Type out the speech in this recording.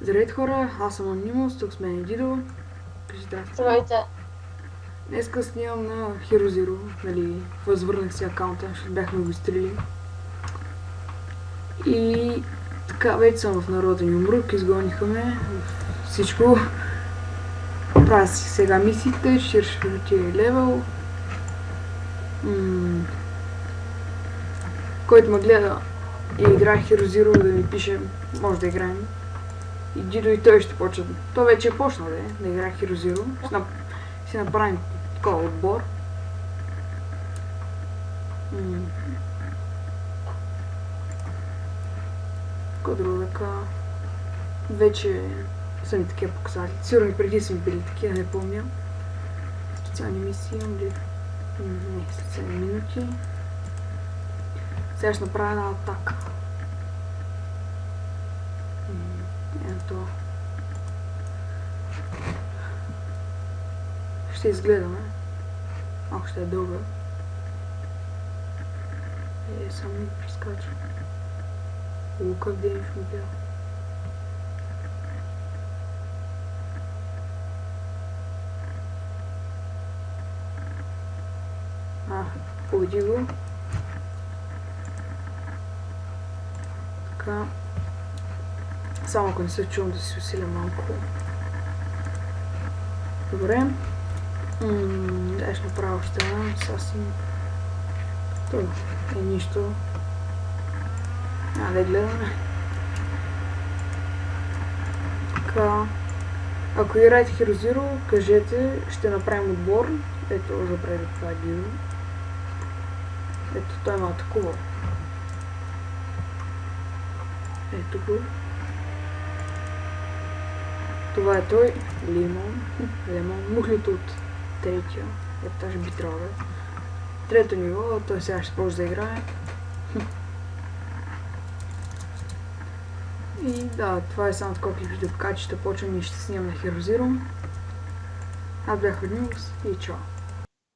Здравейте хора, аз съм Анимус, тук с мен е Дидо. Кажи здрасти. Здравейте. Днеска снимам на Hero Zero, нали, възвърнах си акаунта, защото бяхме го изтрили. И така, вече съм в народен юмрук, изгониха ме, всичко. Правя си сега мисиите, 40 левел. Който ме гледа и играе Hero Zero, да ми пише, може да играем. И Дидо и той ще почне. Той вече е почнал да играе Hero Zero. Ще направим такова отбор. Какво друго да кажа? Вече са ми такива показатели. Сигурно и преди са ми били такива, не помня. Специални мисии имам ли? Не, след 7 минути. Сега ще направя една атака. Ето. Ще изгледаме. Ако ще е дълга. Само ми прескача. Лука в ден ми бял. Победи го. Така. Само ако не се чувам да си усиля малко. Добре. Дай ще направя още една. Сега съм... Това е нищо. Да гледаме. Така. Ако играете Hero Zero, кажете, ще направим отбор. Ето, запреди това Дидо. Ето, той ме атакува. Ето го. Това е той. Лимон. Мухлито от третия. Ето тази би трябвало. Трето ниво, той сега ще може да играе. И да, това е само такова видео, така че ще почвам и ще снимам на Hero Zero. Аз бях Анимус и чао.